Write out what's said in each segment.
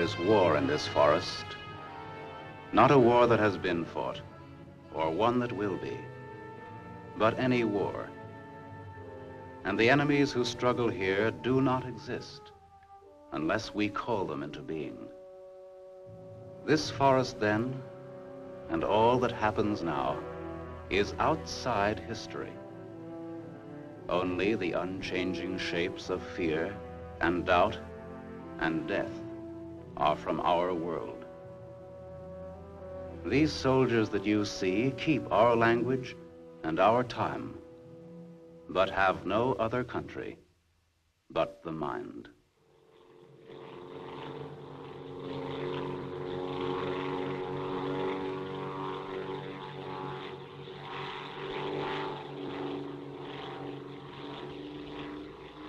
is war in this forest. Not a war that has been fought, or one that will be, but any war. And the enemies who struggle here do not exist unless we call them into being. This forest then, and all that happens now, is outside history. Only the unchanging shapes of fear and doubt and death are from our world. These soldiers that you see keep our language and our time, but have no other country but the mind.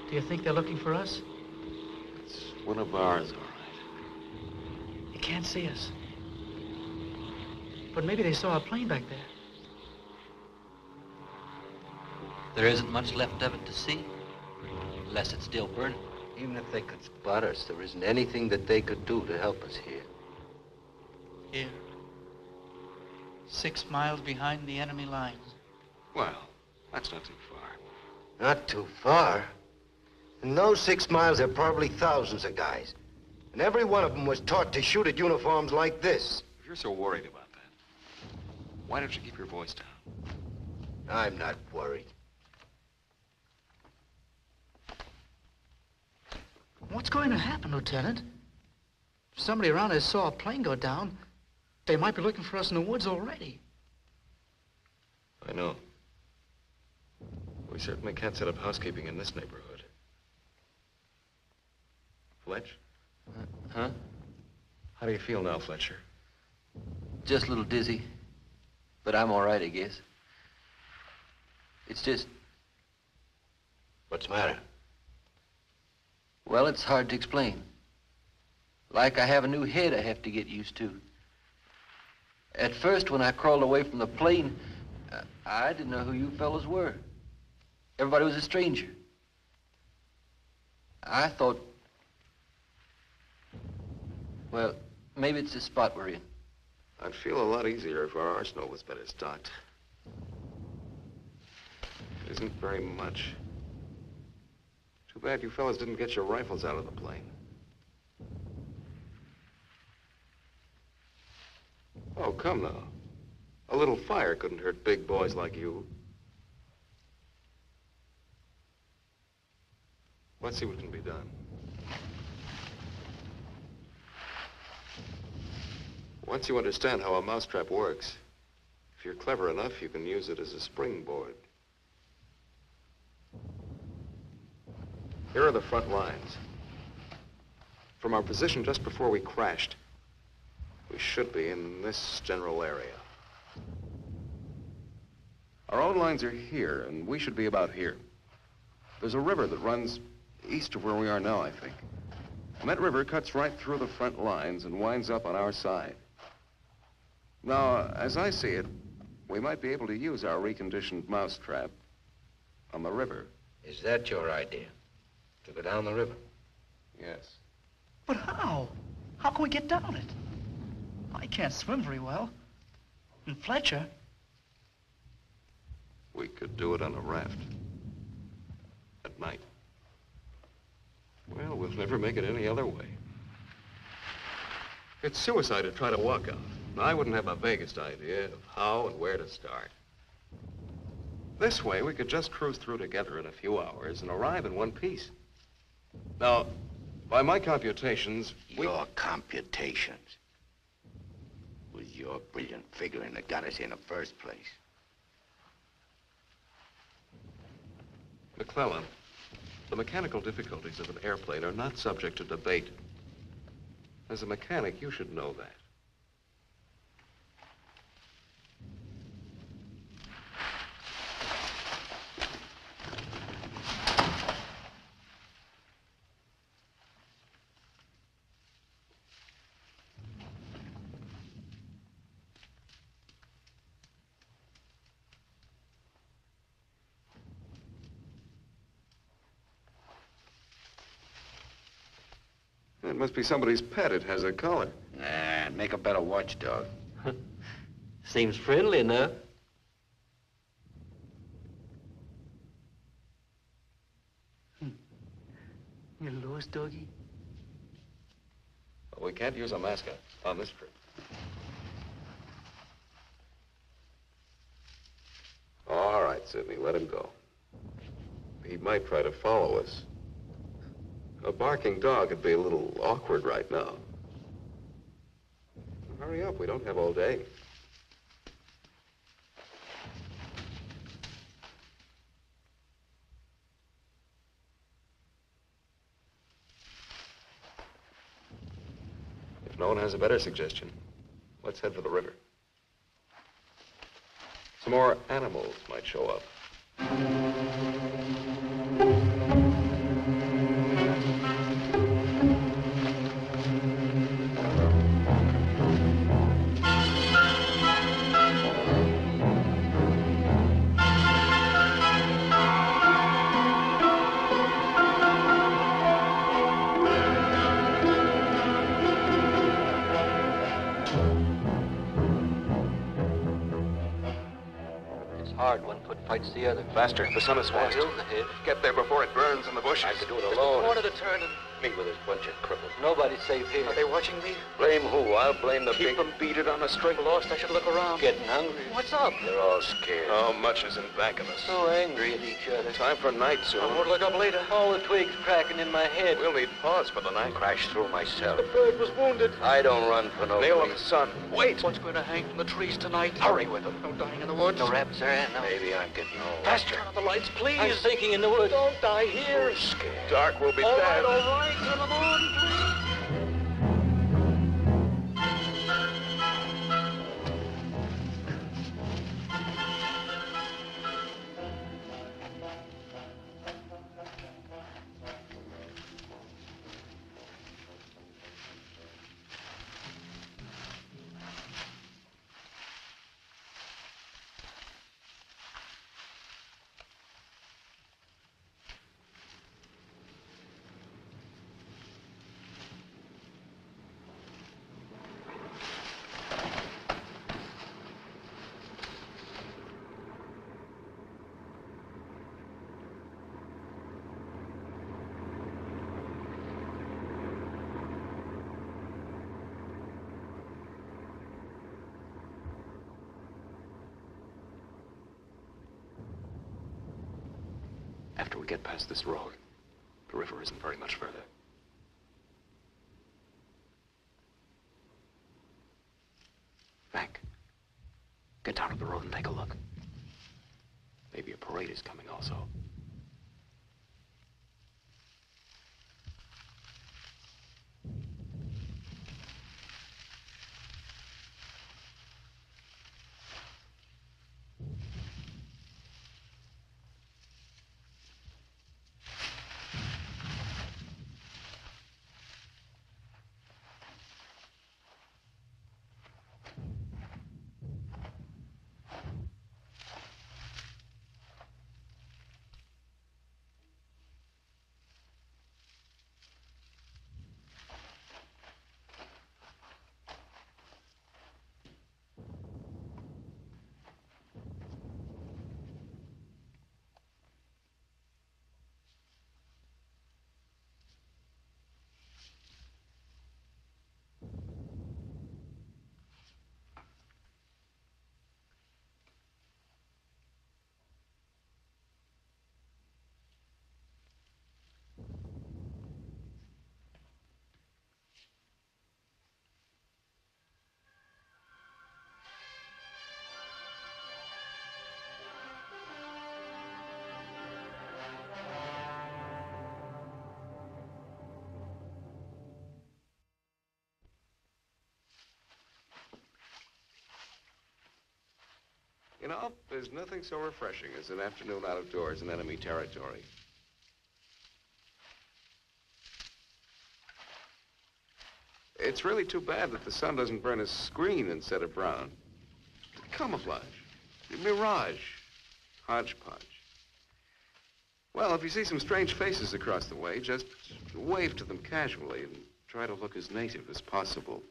Do you think they're looking for us? It's one of ours, all right. They can't see us. But maybe they saw a plane back there. There isn't much left of it to see, unless it's still burning. Even if they could spot us, there isn't anything that they could do to help us here. Here. 6 miles behind the enemy lines. Well, that's not too far. Not too far. In those 6 miles, there are probably thousands of guys. And every one of them was taught to shoot at uniforms like this. If you're so worried about that, why don't you keep your voice down? I'm not worried. What's going to happen, Lieutenant? If somebody around us saw a plane go down, they might be looking for us in the woods already. I know. We certainly can't set up housekeeping in this neighborhood. Fletch? Huh? How do you feel now, Fletcher? Just a little dizzy, but I'm all right, I guess. It's just, What's the matter? well, it's hard to explain. Like I have a new head I have to get used to. At first, when I crawled away from the plane, I didn't know who you fellows were. Everybody was a stranger. I thought, well, maybe it's the spot we're in. I'd feel a lot easier if our arsenal was better stocked. It isn't very much. Too bad you fellas didn't get your rifles out of the plane. Oh, come now. A little fire couldn't hurt big boys like you. Let's see what can be done. Once you understand how a mousetrap works, if you're clever enough, you can use it as a springboard. Here are the front lines. From our position just before we crashed, we should be in this general area. Our own lines are here, and we should be about here. There's a river that runs east of where we are now, I think. And that river cuts right through the front lines and winds up on our side. Now, as I see it, we might be able to use our reconditioned mousetrap on the river. Is that your idea? To go down the river? Yes. But how? How can we get down it? I can't swim very well. And Fletcher? We could do it on a raft. At night. Well, we'll never make it any other way. It's suicide to try to walk out. I wouldn't have the vaguest idea of how and where to start. This way, we could just cruise through together in a few hours and arrive in one piece. Now, by my computations, Your computations. It was your brilliant figuring that got us here in the first place. McClellan, the mechanical difficulties of an airplane are not subject to debate. As a mechanic, you should know that. It must be somebody's pet. It has a collar. Nah, make a better watchdog. Seems friendly enough. You lost, doggy? Well, we can't use a mascot on this trip. All right, Sidney, let him go. He might try to follow us. A barking dog would be a little awkward right now. Hurry up, we don't have all day. If no one has a better suggestion, let's head for the river. Some more animals might show up. Hard, one foot fights the other. Faster, the sun is fast. Hill's ahead. Get there before it burns in the bushes. I could do it alone. Corner to turn and... Me with this bunch of cripples. Nobody's safe here. Are they watching me? Blame who? I'll blame the Keep them beaded on a string. Lost, I should look around. Getting hungry. What's up? They're all scared. How much is in back of us? So angry at each other. Time for night soon. I'll look up later. All the twigs cracking in my head. We'll need pause for the night. Crash through myself. The bird was wounded. I don't run for no Nail of the reason. sun. Wait! What's going to hang from the trees tonight? Hurry with them. No dying in the woods. No rap, sir. No. Maybe I'm getting old. Faster. Turn on the lights, please. I'm sinking in the woods. Don't die here. We're scared. Dark will be All bad. right. Turn them on, please. After we get past this road, the river isn't very much further. Frank, get down to the road and take a look. Maybe a parade is coming also. You know, there's nothing so refreshing as an afternoon out of doors in enemy territory. It's really too bad that the sun doesn't burn a screen instead of brown. Camouflage, mirage, hodgepodge. Well, if you see some strange faces across the way, just wave to them casually and try to look as native as possible.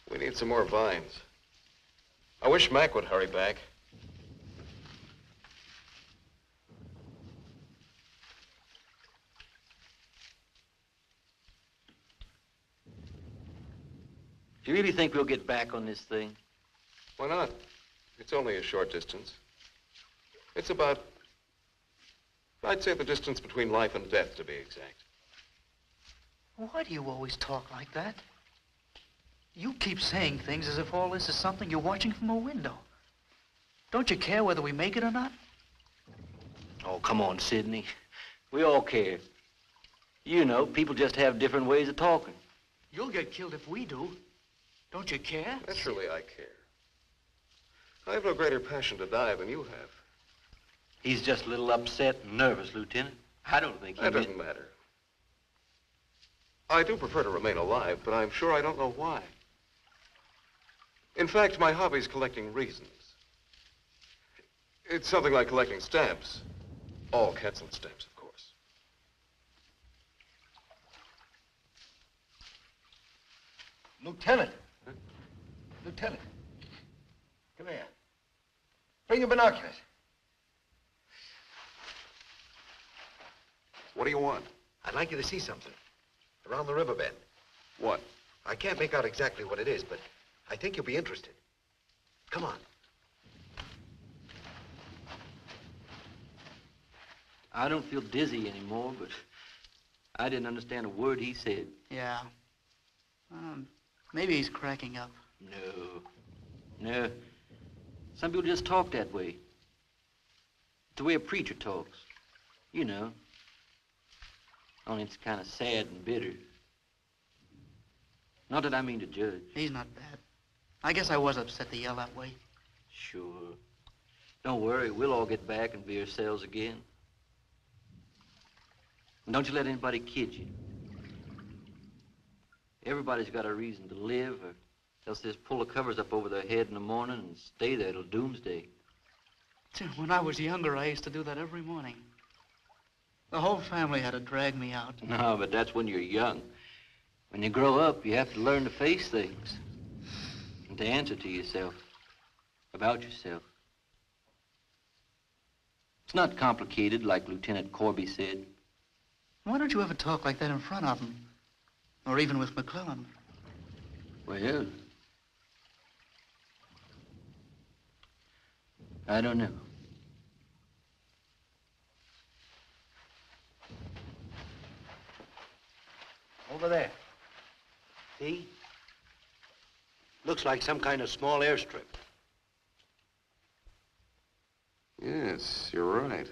We need some more vines. I wish Mac would hurry back. Do you really think we'll get back on this thing? Why not? It's only a short distance. It's about, I'd say the distance between life and death, to be exact. Why do you always talk like that? You keep saying things as if all this is something you're watching from a window. Don't you care whether we make it or not? Oh, come on, Sidney. We all care. You know, people just have different ways of talking. You'll get killed if we do. Don't you care? Naturally, I care. I have no greater passion to die than you have. He's just a little upset and nervous, Lieutenant. I don't think he That doesn't matter. I do prefer to remain alive, but I'm sure I don't know why. In fact, my hobby's collecting reasons. It's something like collecting stamps. All canceled stamps, of course. Lieutenant. Huh? Lieutenant. Come here. Bring your binoculars. What do you want? I'd like you to see something. Around the riverbed. What? I can't make out exactly what it is, but I think you'll be interested. Come on. I don't feel dizzy anymore, but I didn't understand a word he said. Yeah. Maybe he's cracking up. No. Some people just talk that way. It's the way a preacher talks. You know. Only it's kind of sad and bitter. Not that I mean to judge. He's not bad. I guess I was upset to yell that way. Sure. Don't worry, we'll all get back and be ourselves again. And don't you let anybody kid you. Everybody's got a reason to live, or else they just pull the covers up over their head in the morning and stay there till doomsday. When I was younger, I used to do that every morning. The whole family had to drag me out. No, but that's when you're young. When you grow up, you have to learn to face things. And to answer to yourself. About yourself. It's not complicated, like Lieutenant Corby said. Why don't you ever talk like that in front of him? Or even with McClellan? Well, I don't know. Over there. See? Looks like some kind of small airstrip. Yes, you're right.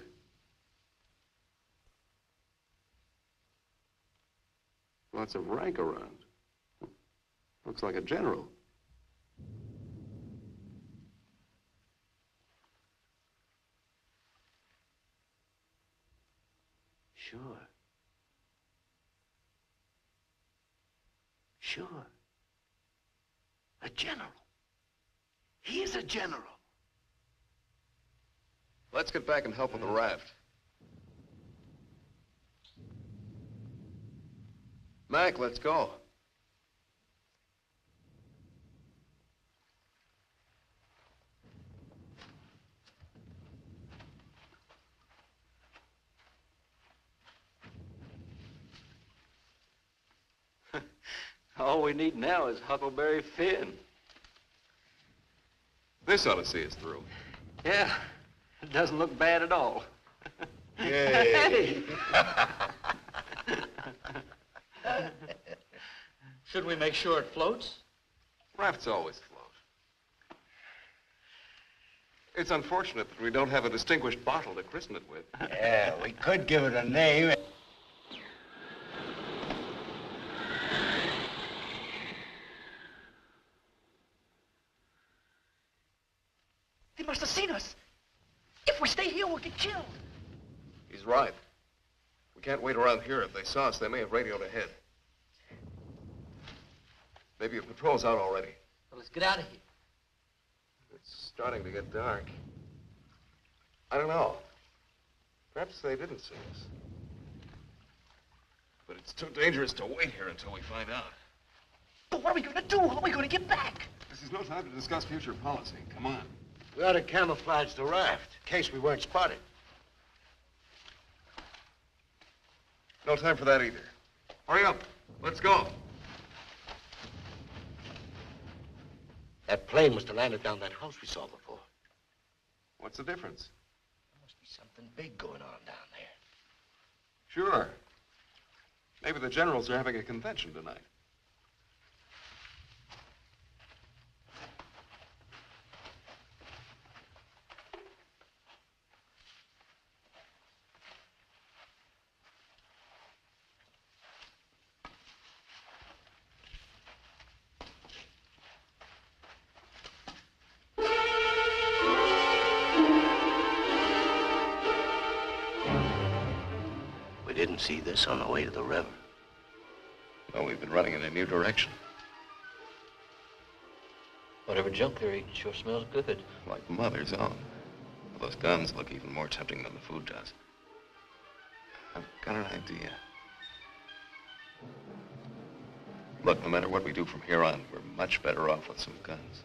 Lots of rank around. Looks like a general. Sure. Sure. A general. He's a general. Let's get back and help with the raft. Mac, let's go. All we need now is Huckleberry Finn. This ought to see us through. Yeah, it doesn't look bad at all. Yay! Should we make sure it floats? Rafts always float. It's unfortunate that we don't have a distinguished bottle to christen it with. Yeah, we could give it a name. They must have seen us. If we stay here, we'll get killed. He's right. We can't wait around here. If they saw us, they may have radioed ahead. Maybe a patrol's out already. Well, let's get out of here. It's starting to get dark. I don't know. Perhaps they didn't see us. But it's too dangerous to wait here until we find out. But what are we going to do? How are we going to get back? This is no time to discuss future policy. Come on. We ought to camouflage the raft, in case we weren't spotted. No time for that either. Hurry up. Let's go. That plane must have landed down that house we saw before. What's the difference? There must be something big going on down there. Sure. Maybe the generals are having a convention tonight. We didn't see this on the way to the river. No, we've been running in a new direction. Whatever junk they're eating sure smells good. Like Mother's own. Those guns look even more tempting than the food does. I've got an idea. Look, no matter what we do from here on, we're much better off with some guns.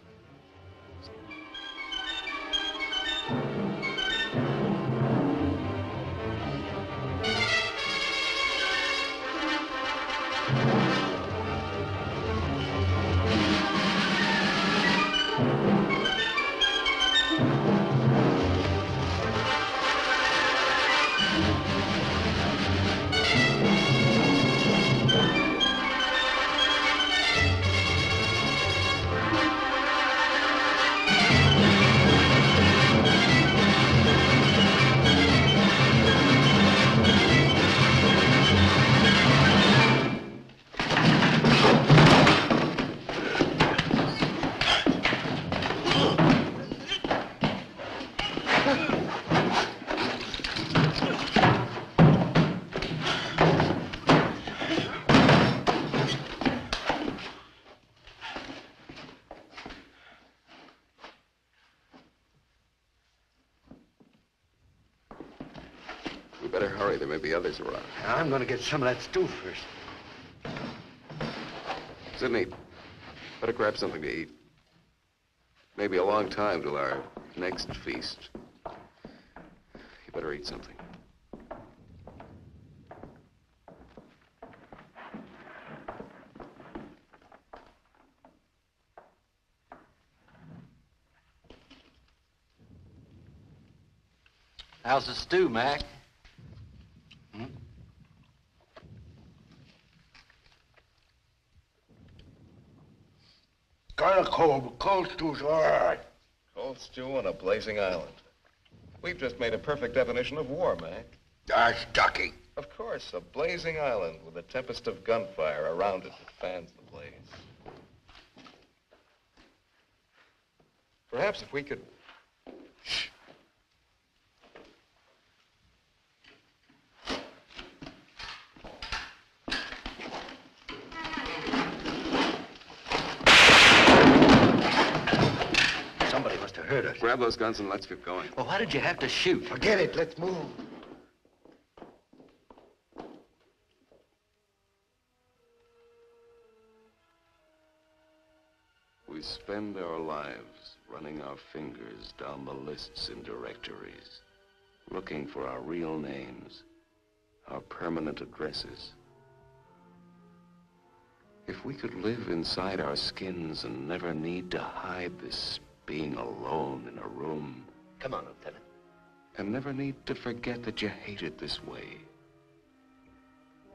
We better hurry. There may be others around. I'm gonna get some of that stew first. Sidney, better grab something to eat. Maybe a long time till our next feast. You better eat something. How's the stew, Mac? Kind of cold, but cold stew's all right. Cold stew on a blazing island. We've just made a perfect definition of war, Mac. That's ducky. Of course, a blazing island with a tempest of gunfire around it that fans the blaze. Perhaps if we could... Shh. Somebody must have heard us. Grab those guns and let's get going. Well, why did you have to shoot? Forget it. Let's move. We spend our lives running our fingers down the lists in directories, looking for our real names, our permanent addresses. If we could live inside our skins and never need to hide this being alone in a room. Come on, Lieutenant. And never need to forget that you hate it this way.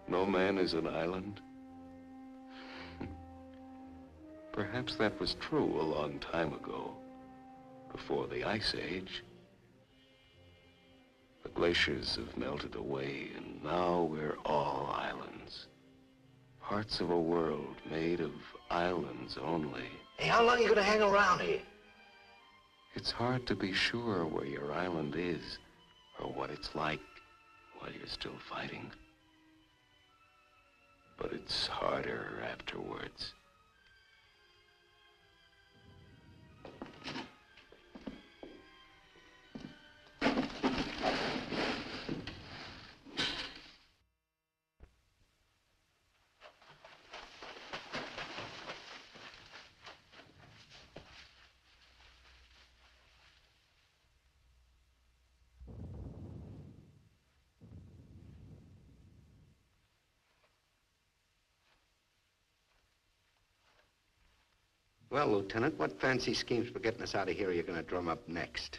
No man is an island. Perhaps that was true a long time ago, before the Ice Age. The glaciers have melted away, and now we're all islands. Parts of a world made of islands only. Hey, how long are you gonna hang around here? It's hard to be sure where your island is, or what it's like while you're still fighting. But it's harder afterwards. Well, Lieutenant, what fancy schemes for getting us out of here are you going to drum up next?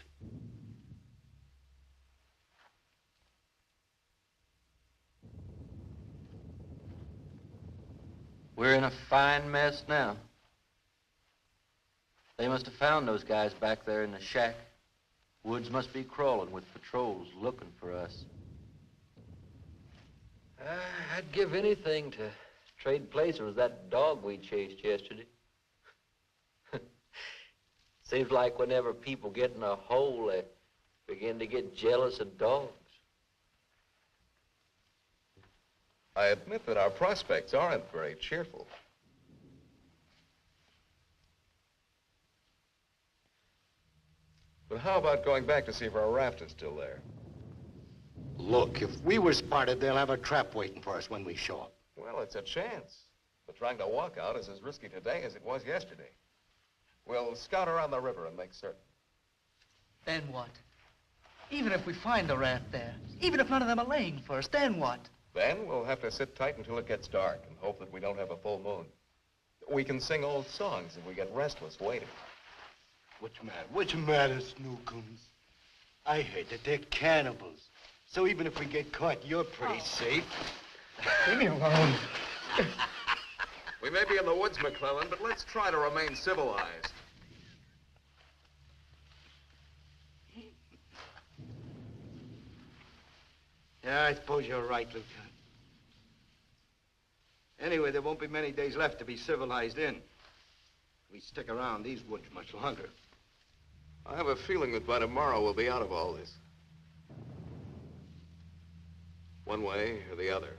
We're in a fine mess now. They must have found those guys back there in the shack. Woods must be crawling with patrols looking for us. I'd give anything to trade places with that dog we chased yesterday. Seems like whenever people get in a hole, they begin to get jealous of dogs. I admit that our prospects aren't very cheerful. But how about going back to see if our raft is still there? Look, if we were spotted, they'll have a trap waiting for us when we show up. Well, it's a chance. But trying to walk out is as risky today as it was yesterday. We'll scout around the river and make certain. Then what? Even if we find the raft there, even if none of them are laying for us, then what? Then we'll have to sit tight until it gets dark and hope that we don't have a full moon. We can sing old songs if we get restless waiting. What's matter, Snookums? I heard that they're cannibals. So even if we get caught, you're pretty safe. Leave me alone. We may be in the woods, McClellan, but let's try to remain civilized. Yeah, I suppose you're right, Lieutenant. Anyway, there won't be many days left to be civilized in. We stick around these woods much longer. I have a feeling that by tomorrow we'll be out of all this. One way or the other.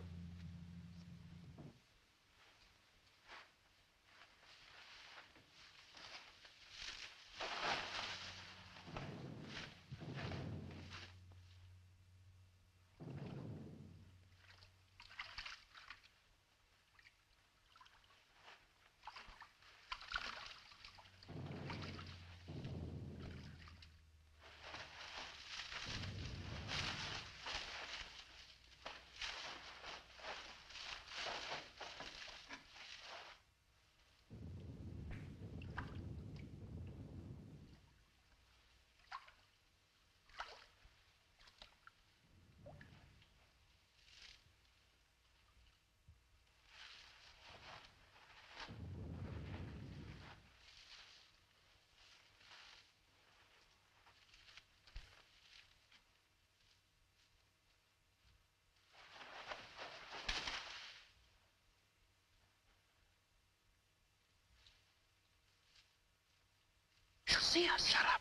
She'll see us. Shut up.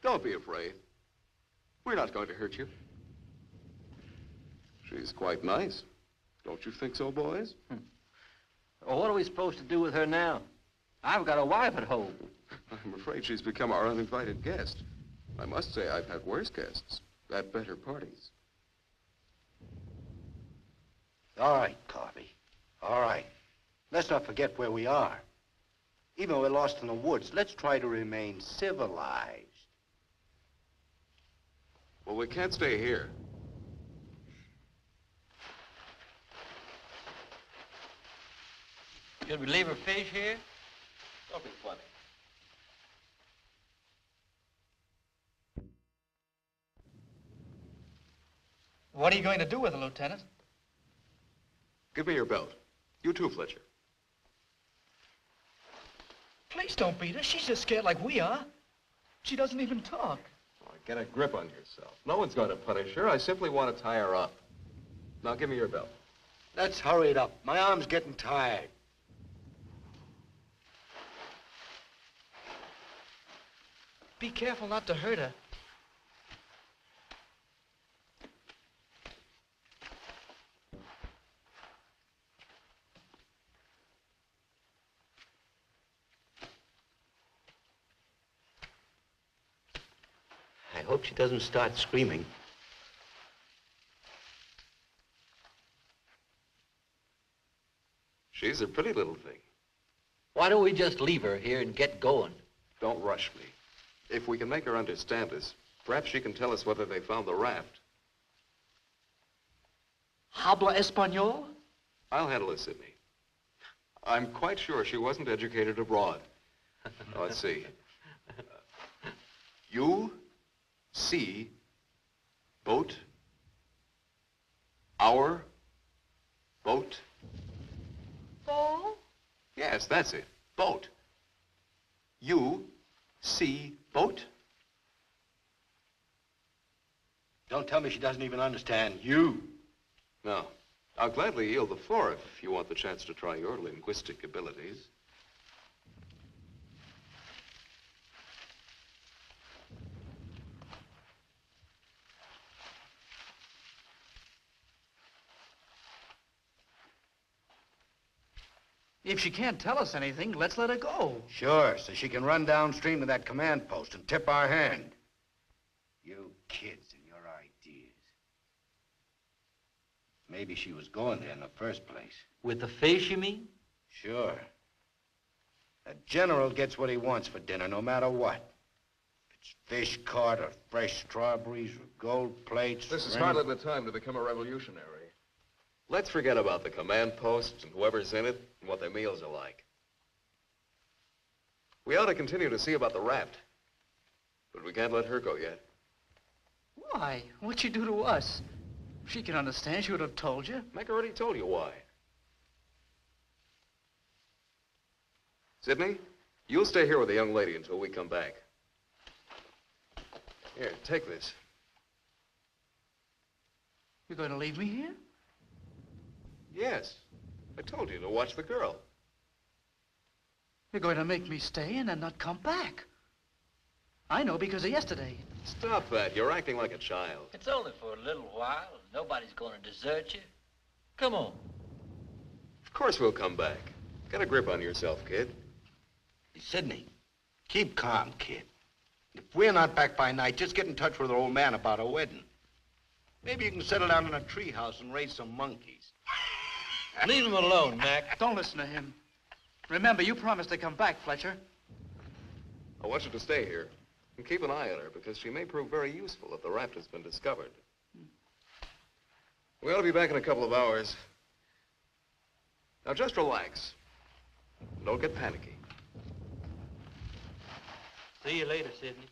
Don't be afraid. We're not going to hurt you. She's quite nice. Don't you think so, boys? Well, what are we supposed to do with her now? I've got a wife at home. I'm afraid she's become our uninvited guest. I must say I've had worse guests at better parties. All right, Carvey. All right. Let's not forget where we are. Even though we're lost in the woods, let's try to remain civilized. Well, we can't stay here. Should we leave her fish here? Don't be funny. What are you going to do with her, Lieutenant? Give me your belt. You too, Fletcher. Please don't beat her. She's just scared like we are. She doesn't even talk. Oh, get a grip on yourself. No one's going to punish her. I simply want to tie her up. Now, give me your belt. Let's hurry it up. My arm's getting tired. Be careful not to hurt her. I hope she doesn't start screaming. She's a pretty little thing. Why don't we just leave her here and get going? Don't rush me. If we can make her understand us, perhaps she can tell us whether they found the raft. Habla español? I'll handle it, Sidney. I'm quite sure she wasn't educated abroad. Now, let's see. You see boat, our boat. Oh? Yes, that's it. Boat. You see boat. Don't tell me she doesn't even understand you. No. I'll gladly yield the floor if you want the chance to try your linguistic abilities. If she can't tell us anything, let's let her go. Sure, so she can run downstream to that command post and tip our hand. You kids and your ideas. Maybe she was going there in the first place. With the fish, you mean? Sure. A general gets what he wants for dinner, no matter what. If it's fish caught or fresh strawberries or gold plates. This is or hardly the time to become a revolutionary. Let's forget about the command posts and whoever's in it and what their meals are like. We ought to continue to see about the raft. But we can't let her go yet. Why? What'd she do to us? If she can understand, she would have told you. Meg already told you why. Sidney, you'll stay here with the young lady until we come back. Here, take this. You're going to leave me here? Yes. I told you to watch the girl. You're going to make me stay and then not come back. I know because of yesterday. Stop that. You're acting like a child. It's only for a little while. Nobody's going to desert you. Come on. Of course we'll come back. Get a grip on yourself, kid. Hey, Sidney, keep calm, kid. If we're not back by night, just get in touch with our old man about our wedding. Maybe you can settle down in a treehouse and raise some monkeys. Leave him alone, Mac. Don't listen to him. Remember, you promised to come back, Fletcher. I want you to stay here and keep an eye on her because she may prove very useful if the raft has been discovered. We ought to be back in a couple of hours. Now just relax. Don't get panicky. See you later, Sidney.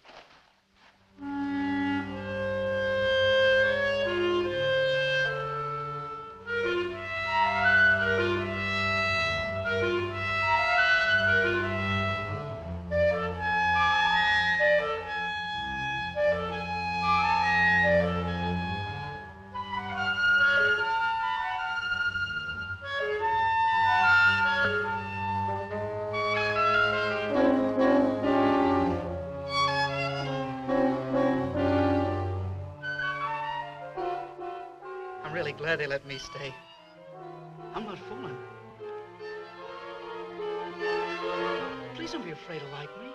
Glad they let me stay. I'm not fooling. Please don't be afraid to like me.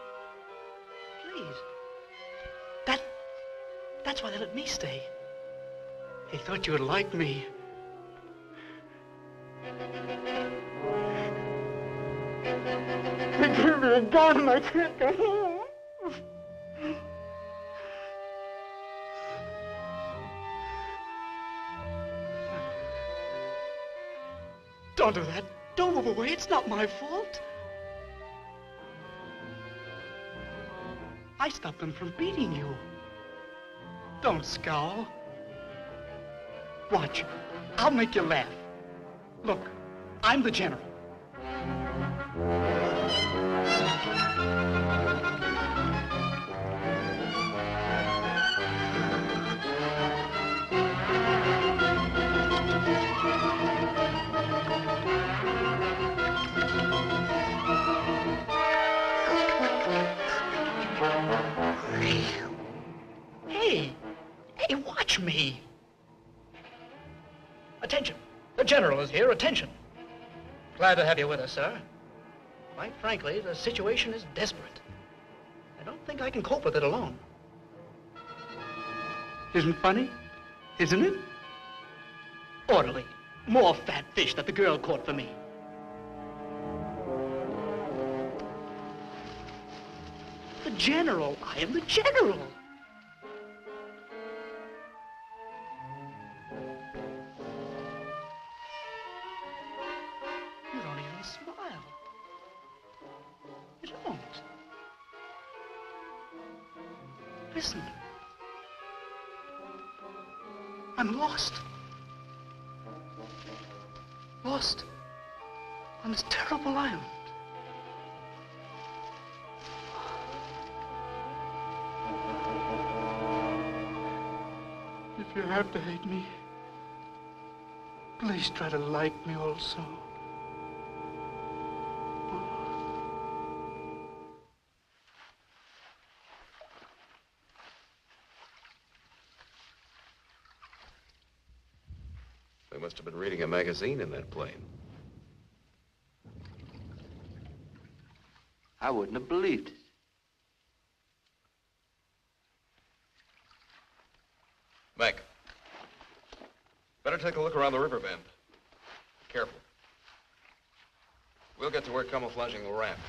Please. That's why they let me stay. They thought you would like me. They gave me a gun and I can't go home. Don't do that. Don't move away. It's not my fault. I stopped them from beating you. Don't scowl. Watch. I'll make you laugh. Look, I'm the general. Here, attention. Glad to have you with us, sir. Quite frankly, the situation is desperate. I don't think I can cope with it alone. Isn't funny? Isn't it? Orderly, more fat fish that the girl caught for me. The general. I am the general. You don't even smile. You don't. Listen. I'm lost. Lost on this terrible island. If you have to hate me, please try to like me also. They must have been reading a magazine in that plane. I wouldn't have believed it. Mac, better take a look around the river bend. Careful. We'll get to work camouflaging the raft.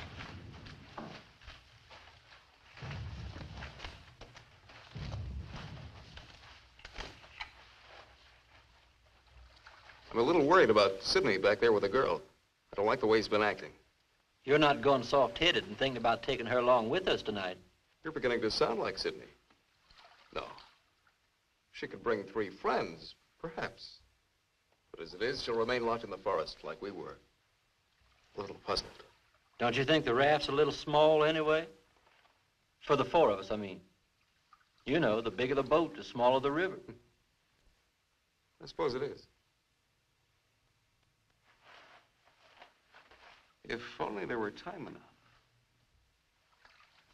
I'm a little worried about Sidney back there with the girl. I don't like the way he's been acting. You're not going soft-headed and thinking about taking her along with us tonight. You're beginning to sound like Sidney. No. She could bring 3 friends, perhaps. But as it is, she'll remain locked in the forest like we were. A little puzzled. Don't you think the raft's a little small anyway? For the 4 of us, I mean. You know, the bigger the boat, the smaller the river. I suppose it is. If only there were time enough,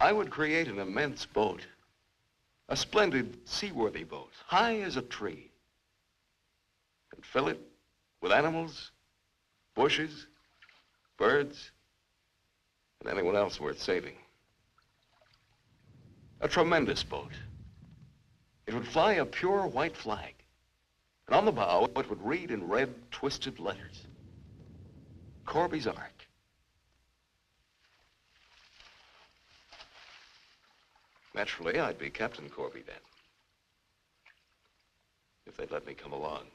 I would create an immense boat. A splendid, seaworthy boat, high as a tree. And fill it with animals, bushes, birds, and anyone else worth saving. A tremendous boat. It would fly a pure white flag. And on the bow, it would read in red, twisted letters, Corby's Ark. Naturally, I'd be Captain Corby then. If they'd let me come along.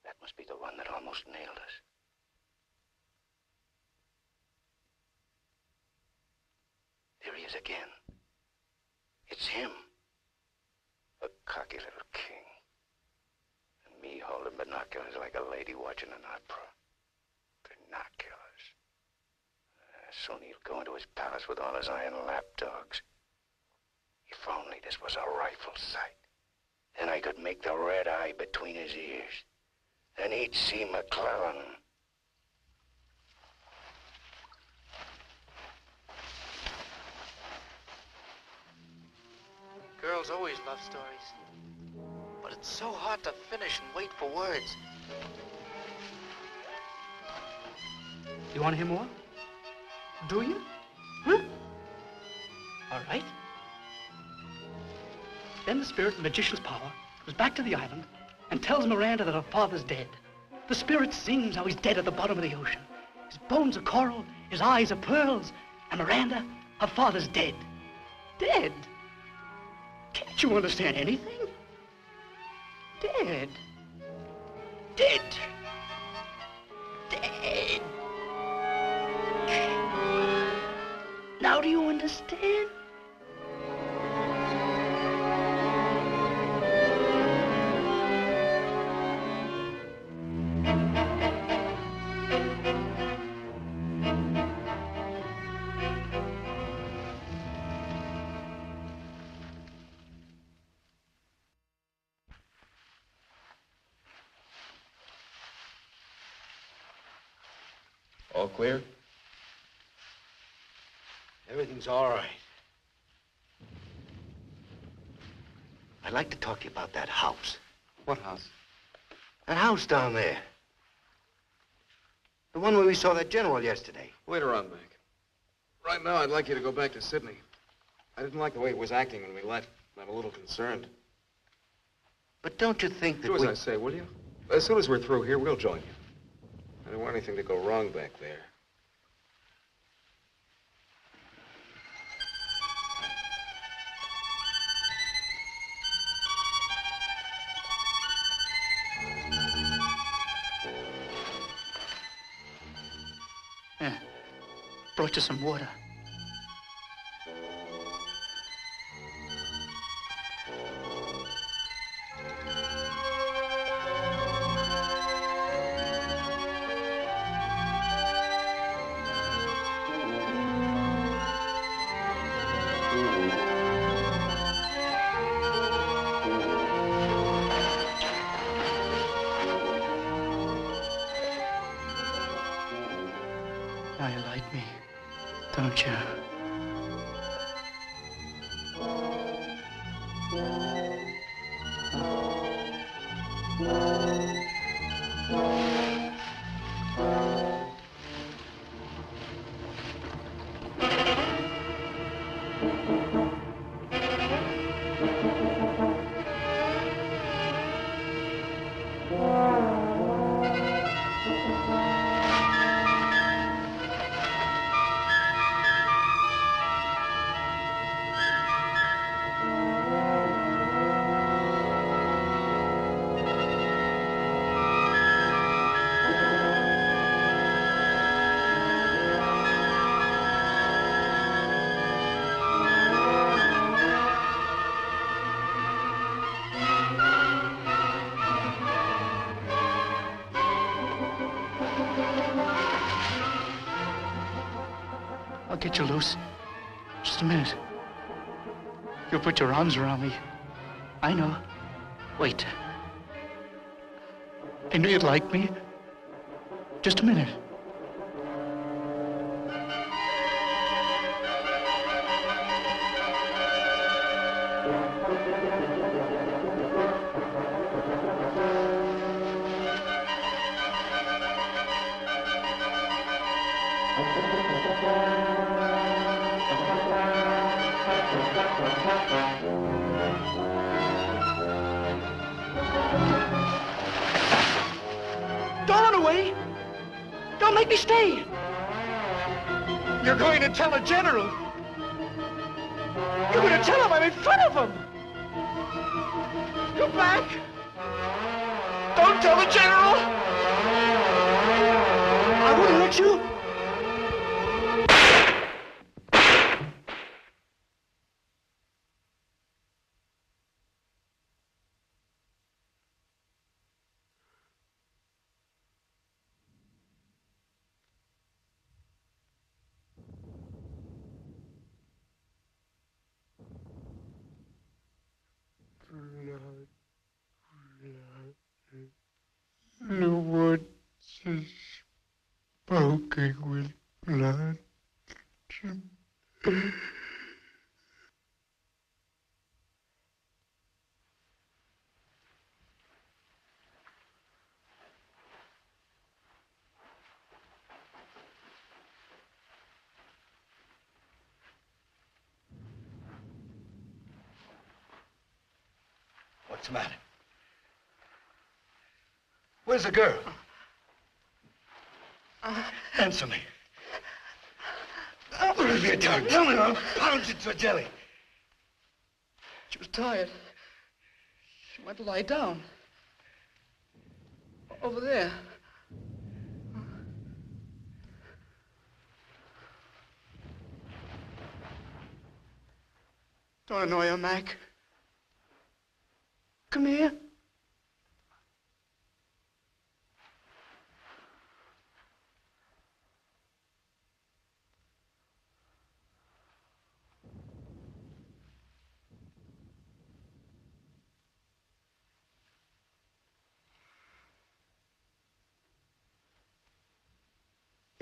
That must be the one that almost nailed us. There he is again. It's him. A cocky little king. And me holding binoculars like a lady watching an opera. Binoculars. Soon he'll go into his palace with all his iron lapdogs. If only this was a rifle sight. Then I could make the red eye between his ears. Then he'd see McClellan. Girls always love stories. But it's so hard to finish and wait for words. You want to hear more? Do you? Huh? All right. Then the spirit of the magician's power goes back to the island and tells Miranda that her father's dead. The spirit sings how he's dead at the bottom of the ocean. His bones are coral, his eyes are pearls, and Miranda, her father's dead. Dead? Can't you understand anything? Dead. Dead. Dead. Now do you understand? All clear? Everything's all right. I'd like to talk to you about that house. What house? That house down there. The one where we saw that general yesterday. Wait around, Mac. Right now, I'd like you to go back to Sydney. I didn't like the way it was acting when we left. I'm a little concerned. But don't you think that Do as I say, will you? As soon as we're through here, we'll join you. I don't want anything to go wrong back there. Yeah. Brought you some water. Now you like me, don't you? I'll get you loose. Just a minute. You'll put your arms around me. I know. Wait. I knew you'd like me. Just a minute. Don't run away. Don't make me stay. You're going to tell the general. You're going to tell him I'm in front of him. Come back. Don't tell the general. I wouldn't let you. The woods is smoking with blood. What's the matter? Where's the girl? Answer me. What have you done? Tell me, or I'll pound you to a jelly. She was tired. She went to lie down. Over there. Don't annoy her, Mac. Come here.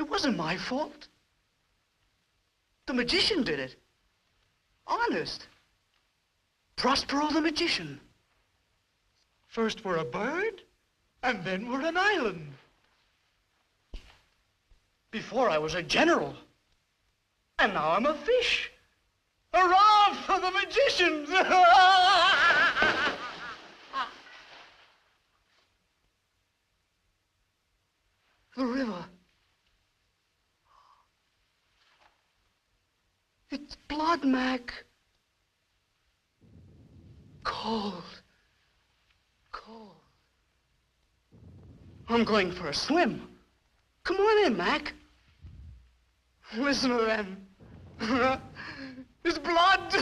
It wasn't my fault. The magician did it. Honest. Prospero the magician. First we're a bird, and then we're an island. Before I was a general. And now I'm a fish. Hurrah for the magicians! The river. It's blood, Mac. Cold. Cold. I'm going for a swim. Come on in, Mac. Listen to them. It's blood.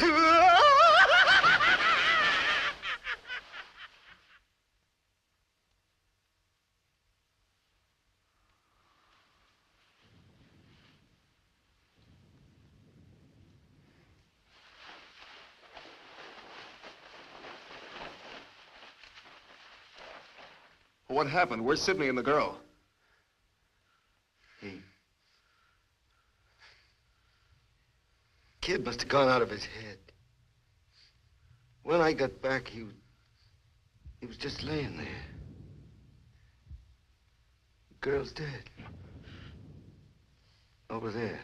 What happened? Where's Sidney and the girl? Kid must have gone out of his head. When I got back, he was just laying there. The girl's dead. Over there.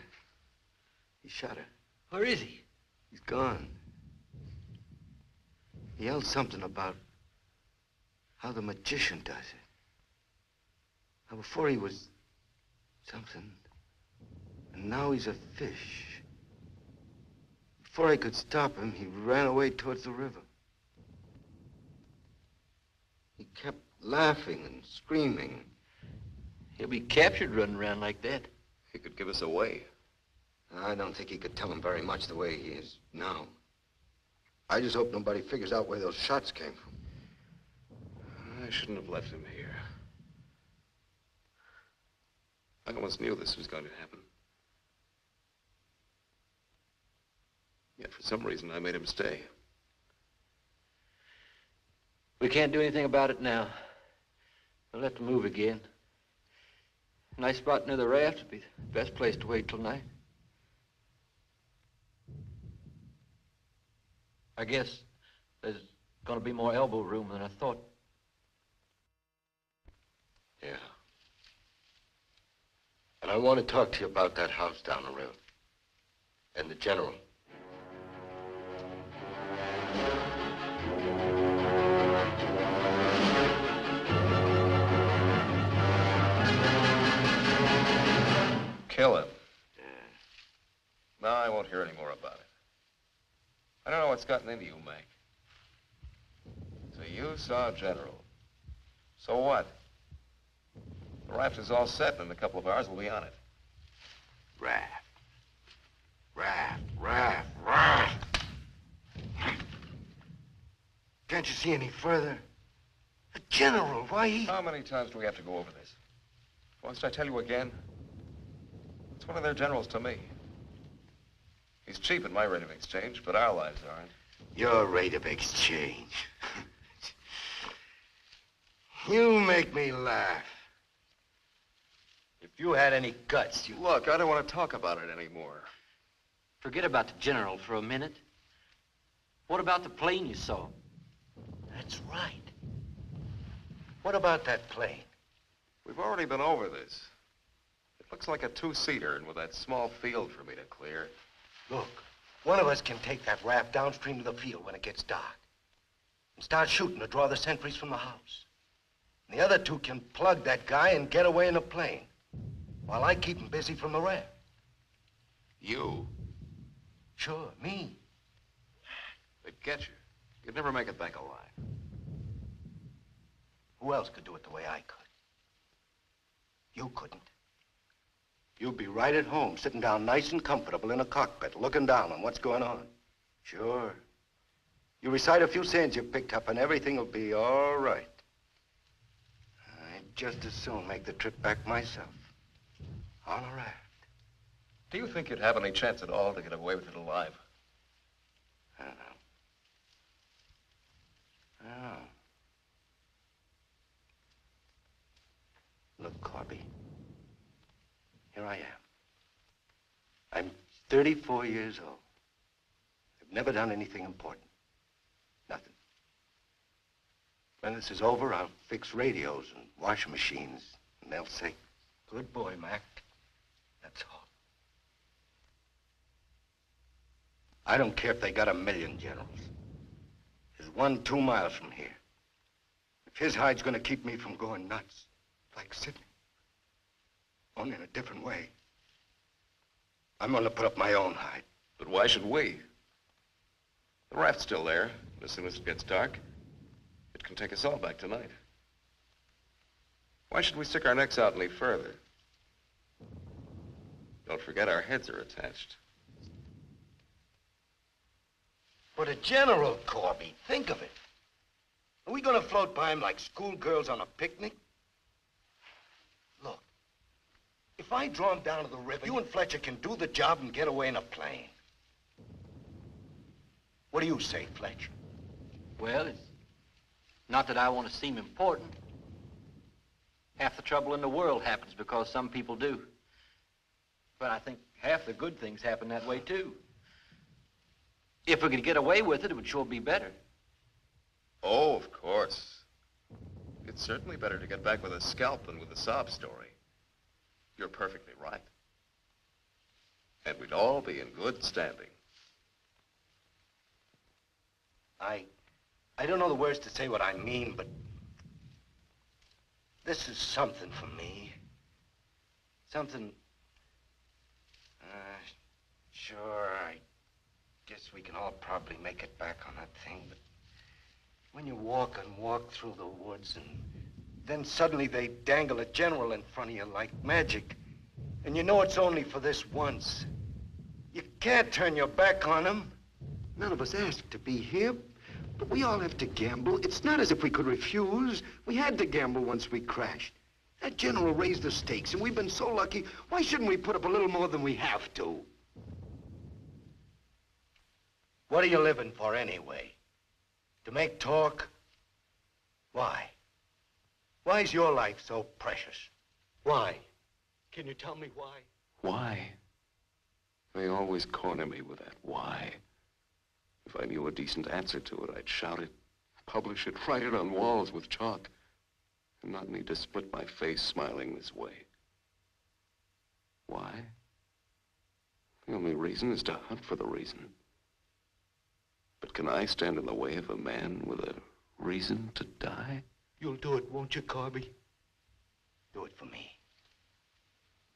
He shot her. Where is he? He's gone. He yelled something about how the magician does it. How before he was something, and now he's a fish. Before I could stop him, he ran away towards the river. He kept laughing and screaming. He'll be captured running around like that. He could give us away. I don't think he could tell him very much the way he is now. I just hope nobody figures out where those shots came from. I shouldn't have left him here. I almost knew this was going to happen. Yet for some reason, I made him stay. We can't do anything about it now. We'll have to move again. A nice spot near the raft would be the best place to wait till night. I guess there's going to be more elbow room than I thought. Yeah. And I want to talk to you about that house down the road. And the general. Kill him. Yeah. No, I won't hear any more about it. I don't know what's gotten into you, Mac. So you saw General. So what? The raft is all set, and in a couple of hours we'll be on it. Raft. Raft, raft, raft. Can't you see any further? The general, why he... How many times do we have to go over this? Must I tell you again? It's one of their generals to me. He's cheap at my rate of exchange, but our lives aren't. Your rate of exchange. You make me laugh. If you had any guts, you... Look, I don't want to talk about it anymore. Forget about the general for a minute. What about the plane you saw? That's right. What about that plane? We've already been over this. It looks like a two-seater, and with that small field for me to clear. Look, one of us can take that raft downstream to the field when it gets dark and start shooting to draw the sentries from the house. And the other two can plug that guy and get away in a plane while I keep him busy from the raft. You? Sure, me. They'd get you. You'd never make it back alive. Who else could do it the way I could? You couldn't. You'd be right at home, sitting down nice and comfortable in a cockpit, looking down on what's going on. Sure. You recite a few sayings you picked up and everything will be all right. I'd just as soon make the trip back myself. On a raft. Do you think you'd have any chance at all to get away with it alive? I don't know. I don't know. Look, Corby. Here I am. I'm 34 years old. I've never done anything important. Nothing. When this is over, I'll fix radios and washing machines, and they'll say, "Good boy, Mac." That's all. I don't care if they got 1,000,000 generals. There's one 2 miles from here. If his hide's gonna keep me from going nuts, like Sidney, only in a different way, I'm gonna put up my own hide. But why should we? The raft's still there, but as soon as it gets dark, it can take us all back tonight. Why should we stick our necks out any further? Don't forget our heads are attached. But a general, Corby, think of it. Are we gonna float by him like schoolgirls on a picnic? Look, if I draw him down to the river, you and Fletcher can do the job and get away in a plane. What do you say, Fletcher? Well, it's not that I want to seem important. Half the trouble in the world happens because some people do. But I think half the good things happen that way, too. If we could get away with it, it would sure be better. Oh, of course. It's certainly better to get back with a scalp than with a sob story. You're perfectly right. And we'd all be in good standing. I don't know the words to say what I mean, but this is something for me. Something, sure, I guess we can all probably make it back on that thing, but when you walk and walk through the woods and then suddenly they dangle a general in front of you like magic, and you know it's only for this once. You can't turn your back on him. None of us asked to be here, but we all have to gamble. It's not as if we could refuse. We had to gamble once we crashed. That general raised the stakes, and we've been so lucky. Why shouldn't we put up a little more than we have to? What are you living for anyway? To make talk? Why? Why is your life so precious? Why? Can you tell me why? Why? They always corner me with that why. If I knew a decent answer to it, I'd shout it, publish it, write it on walls with chalk, and not need to split my face smiling this way. Why? The only reason is to hunt for the reason. But can I stand in the way of a man with a reason to die? You'll do it, won't you, Corby? Do it for me.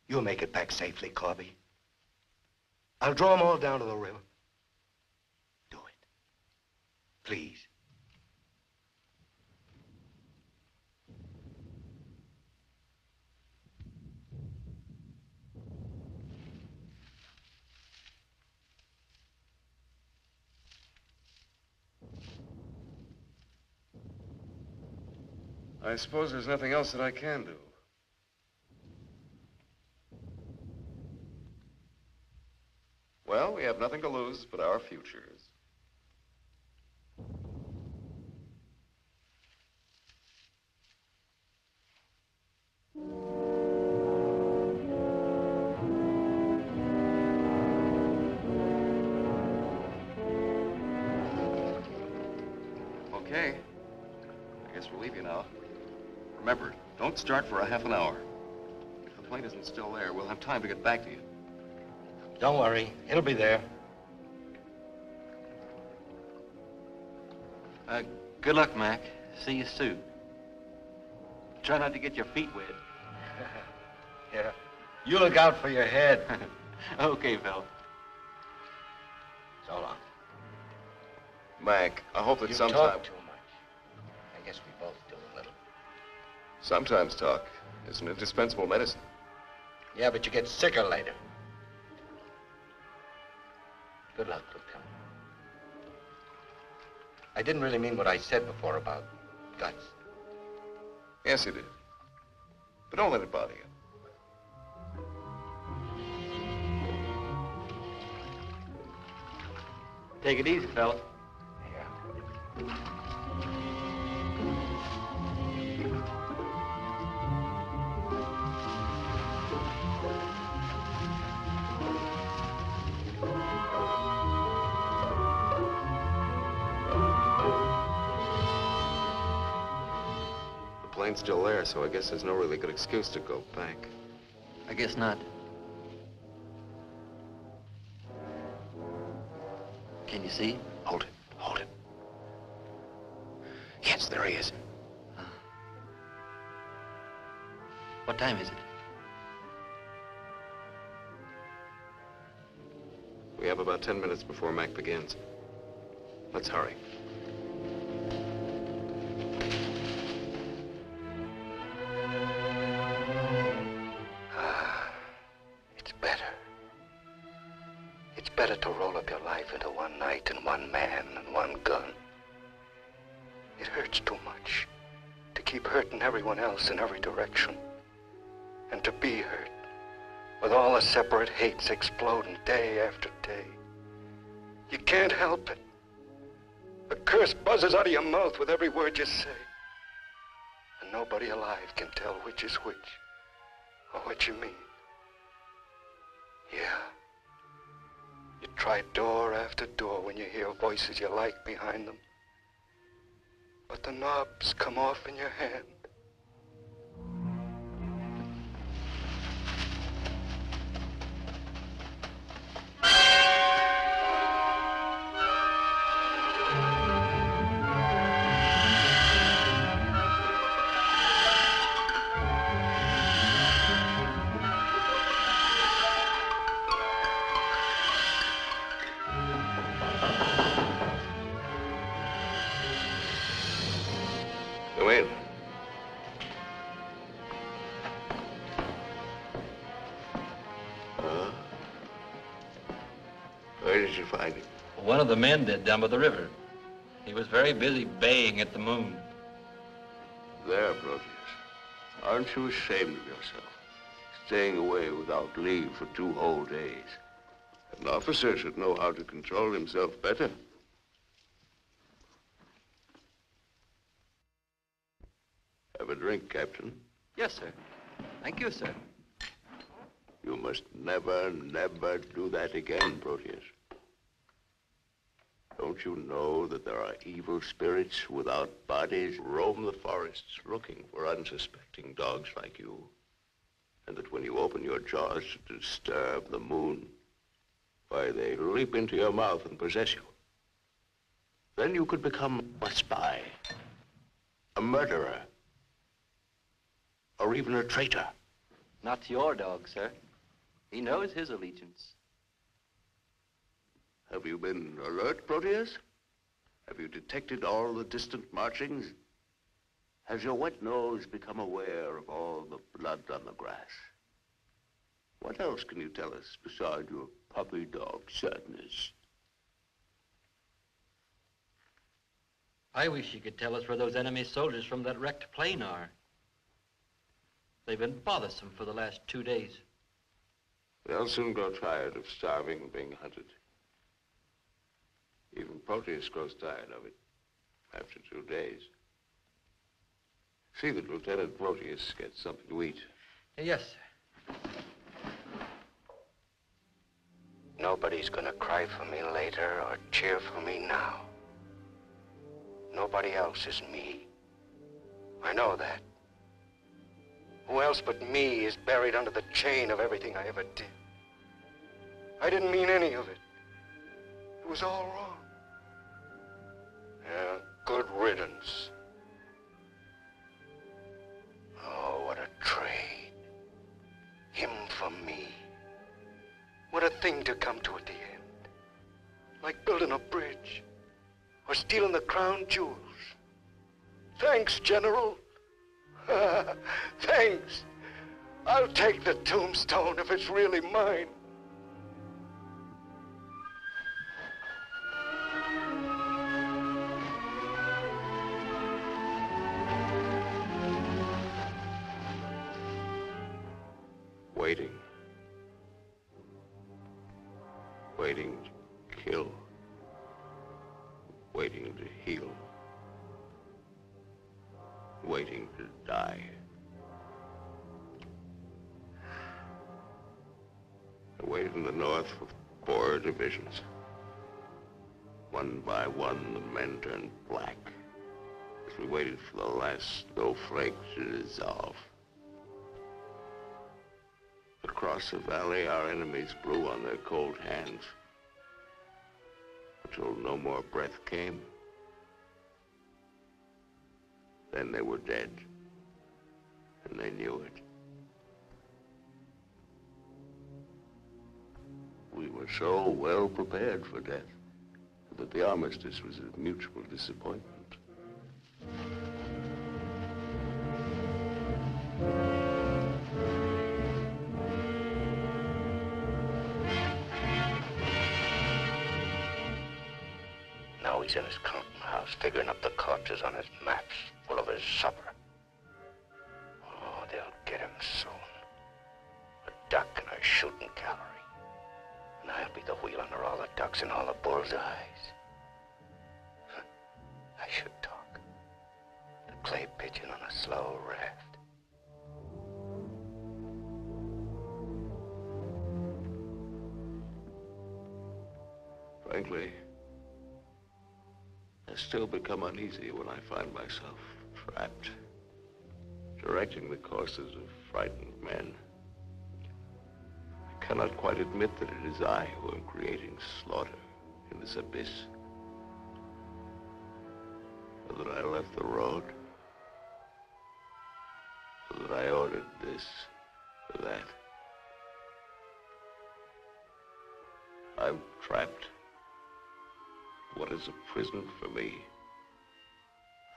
You'll make it back safely, Corby. I'll draw them all down to the river. Do it. Please. I suppose there's nothing else that I can do. Well, we have nothing to lose but our futures. Okay. I guess we'll leave you now. Remember, don't start for a half an hour. If the plane isn't still there, we'll have time to get back to you. Don't worry. It'll be there. Good luck, Mac. See you soon. Try not to get your feet wet. Yeah. You look out for your head. Okay, fella. So long. Mac, I hope that You sometime... talk too much. I guess we both do a little. Sometimes talk is an indispensable medicine. Yeah, but you get sicker later. Good luck, Lieutenant. I didn't really mean what I said before about guts. Yes, you did. But don't let it bother you. Take it easy, fella. Yeah. plane's still there, so I guess there's no really good excuse to go back. I guess not. Can you see? Hold it, hold it. Yes, there he is. What time is it? We have about 10 minutes before Mac begins. Let's hurry. It's better. It's better to roll up your life into one night and one man and one gun. It hurts too much to keep hurting everyone else in every direction. And to be hurt, with all the separate hates exploding day after day. You can't help it. The curse buzzes out of your mouth with every word you say. And nobody alive can tell which is which, or what you mean. Yeah. You try door after door when you hear voices you like behind them. But the knobs come off in your hand. Go in. Where did you find him? One of the men did down by the river. He was very busy baying at the moon. There, Proteus. Aren't you ashamed of yourself? Staying away without leave for 2 whole days. An officer should know how to control himself better. Have a drink, Captain. Yes, sir. Thank you, sir. You must never, never do that again, Proteus. Don't you know that there are evil spirits without bodies roam the forests looking for unsuspecting dogs like you? And that when you open your jaws to disturb the moon, why, they leap into your mouth and possess you. Then you could become a spy, a murderer, or even a traitor. Not to your dog, sir. He knows his allegiance. Have you been alert, Proteus? Have you detected all the distant marchings? Has your wet nose become aware of all the blood on the grass? What else can you tell us besides your puppy dog sadness? I wish you could tell us where those enemy soldiers from that wrecked plane are. They've been bothersome for the last 2 days. They'll soon grow tired of starving and being hunted. Even Proteus grows tired of it after 2 days. See that Lieutenant Proteus gets something to eat. Yes, sir. Nobody's gonna cry for me later or cheer for me now. Nobody else is me. I know that. Who else but me is buried under the chain of everything I ever did? I didn't mean any of it. It was all wrong. Yeah, good riddance. Oh, what a trade. Him for me. What a thing to come to at the end. Like building a bridge. Or stealing the crown jewels. Thanks, General. Thanks. I'll take the tombstone if it's really mine. Waiting. Waiting to kill. Waiting to heal. Waiting to die. I waited in the north for 4 divisions. One by one, the men turned black. as we waited for the last snowflake to dissolve. Across the valley, our enemies blew on their cold hands until no more breath came. Then they were dead, and they knew it. We were so well prepared for death that the armistice was a mutual disappointment. Now he's in his counting house, figuring up the corpses on his maps, full of his supper. Oh, they'll get him soon. A duck in a shooting gallery. And I'll be the wheel under all the ducks and all the bull's eyes. I should talk. The clay pigeon on a slow raft. Frankly, I still become uneasy when I find myself trapped, directing the courses of frightened men. I cannot quite admit that it is I who am creating slaughter in this abyss, or that I left the road, or that I ordered this or that. I'm trapped. What is a prison for me,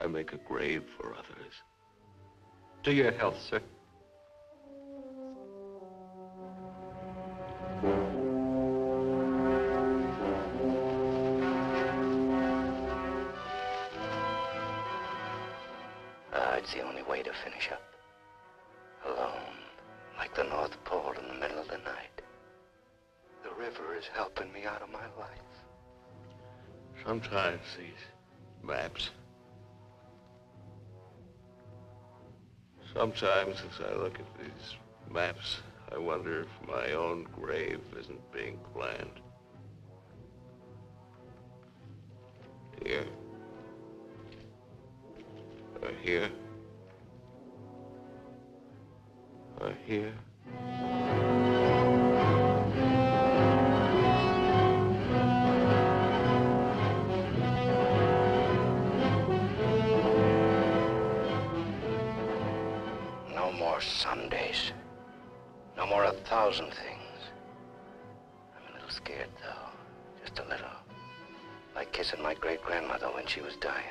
I make a grave for others. To your health, sir. It's the only way to finish up. Alone, like the North Pole in the middle of the night. The river is helping me out of my life. Sometimes these maps, sometimes as I look at these maps, I wonder if my own grave isn't being planned. Here. Or here. Or here. No more Sundays. No more 1,000 things. I'm a little scared, though. Just a little. Like kissing my great-grandmother when she was dying.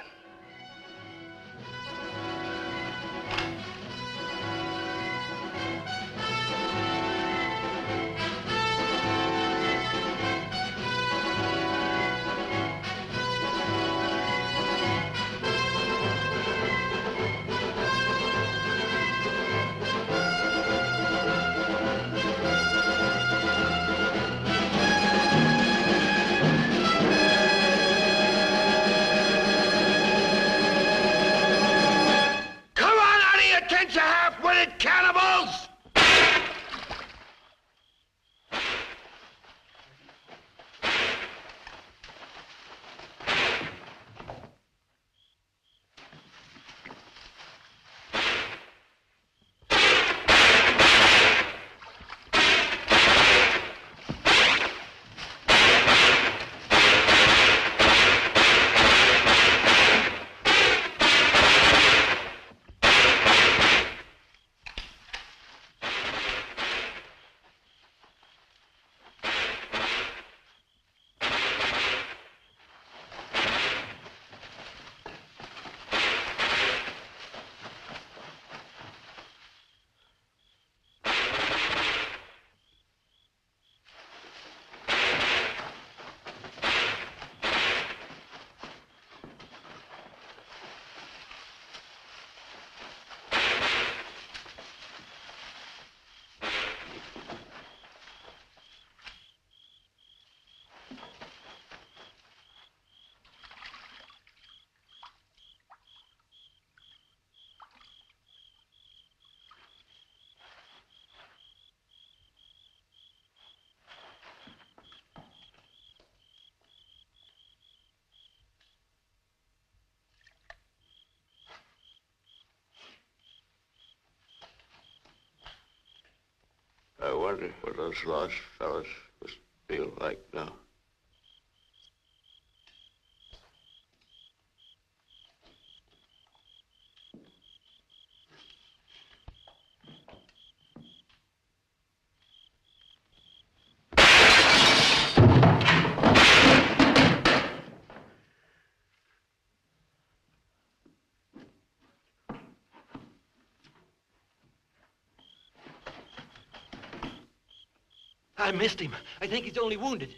wonder what those lost fellas must feel like now. I missed him. I think he's only wounded.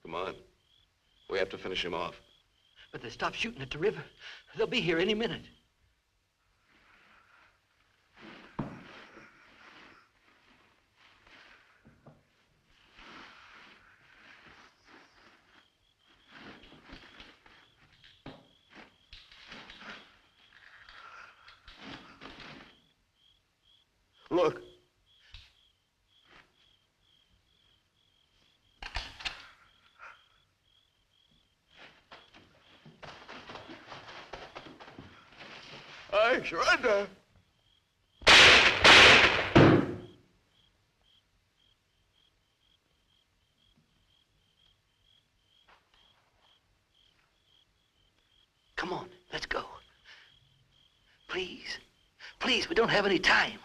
Come on. We have to finish him off. But they stopped shooting at the river. They'll be here any minute. Look. I surrender. Come on, let's go. Please. Please, we don't have any time.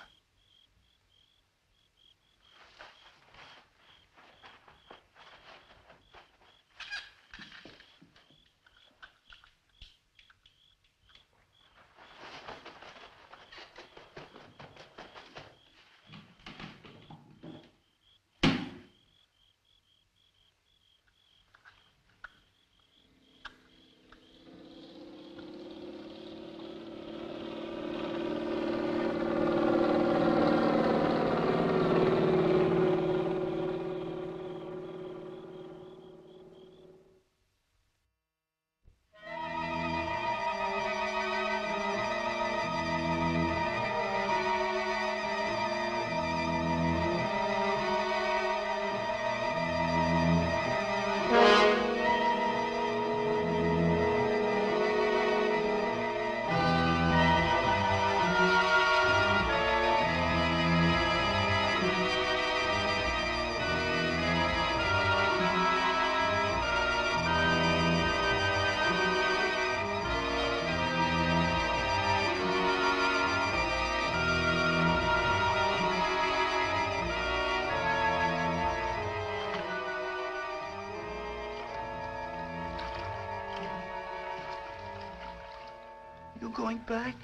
You going back?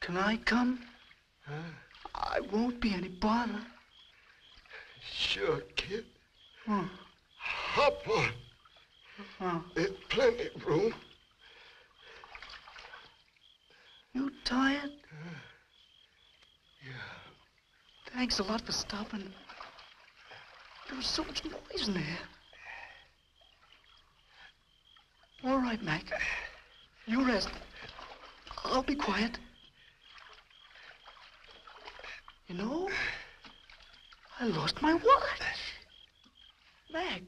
Can I come? I won't be any bother. Sure, kid. Hmm. Hop on. There's plenty of room. You tired? Yeah. Thanks a lot for stopping. There was so much noise in there. All right, Mac. You rest. I'll be quiet. You know, I lost my watch. Mac,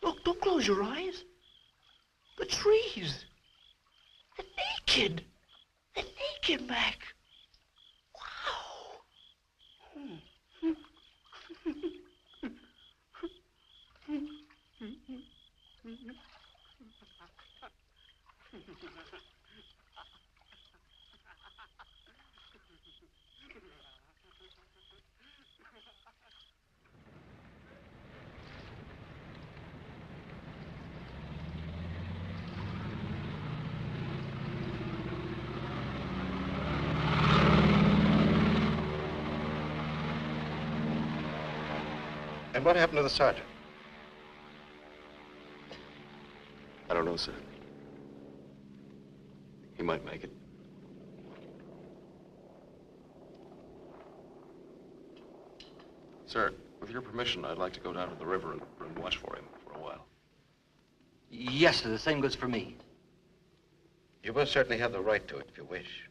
look, don't close your eyes. The trees. They're naked. They're naked, Mac. Wow. And what happened to the sergeant? I don't know, sir. He might make it. Sir, with your permission, I'd like to go down to the river and watch for him for a while. Yes, sir. The same goes for me. You most certainly have the right to it if you wish.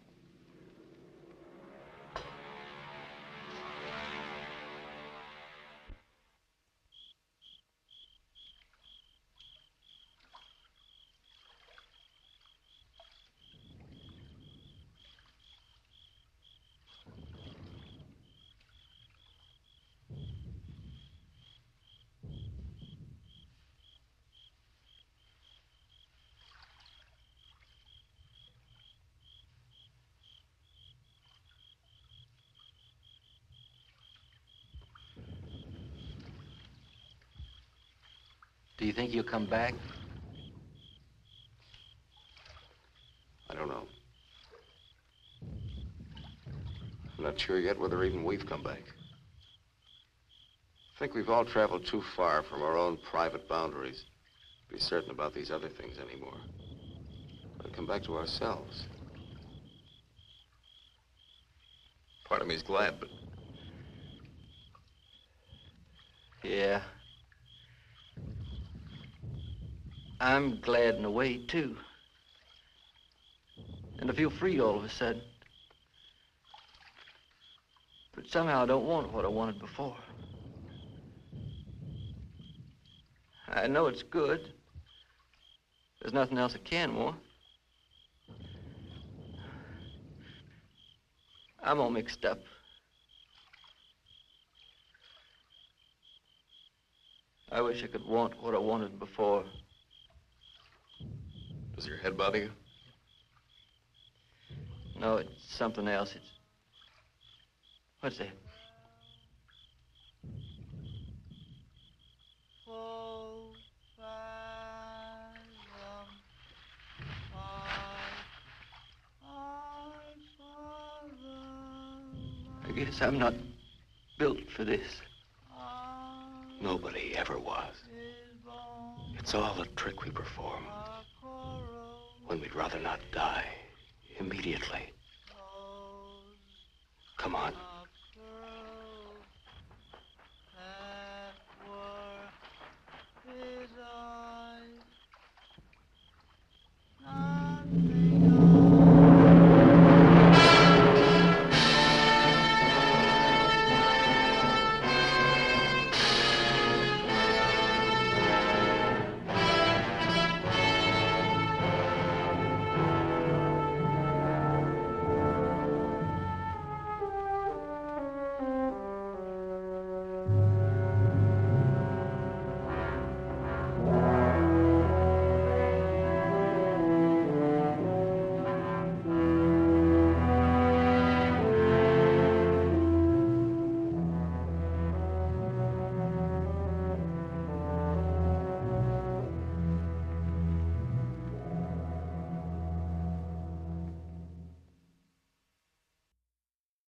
Do you think he'll come back? I don't know. I'm not sure yet whether even we've come back. I think we've all traveled too far from our own private boundaries to be certain about these other things anymore. We'll come back to ourselves. Part of me's glad, but... Yeah. I'm glad in a way, too. And I feel free all of a sudden. But somehow I don't want what I wanted before. I know it's good. There's nothing else I can want. I'm all mixed up. I wish I could want what I wanted before. Does your head bother you? No, it's something else. It's... What's that? I guess I'm not built for this. Nobody ever was. It's all a trick we perform when we'd rather not die immediately. Come on.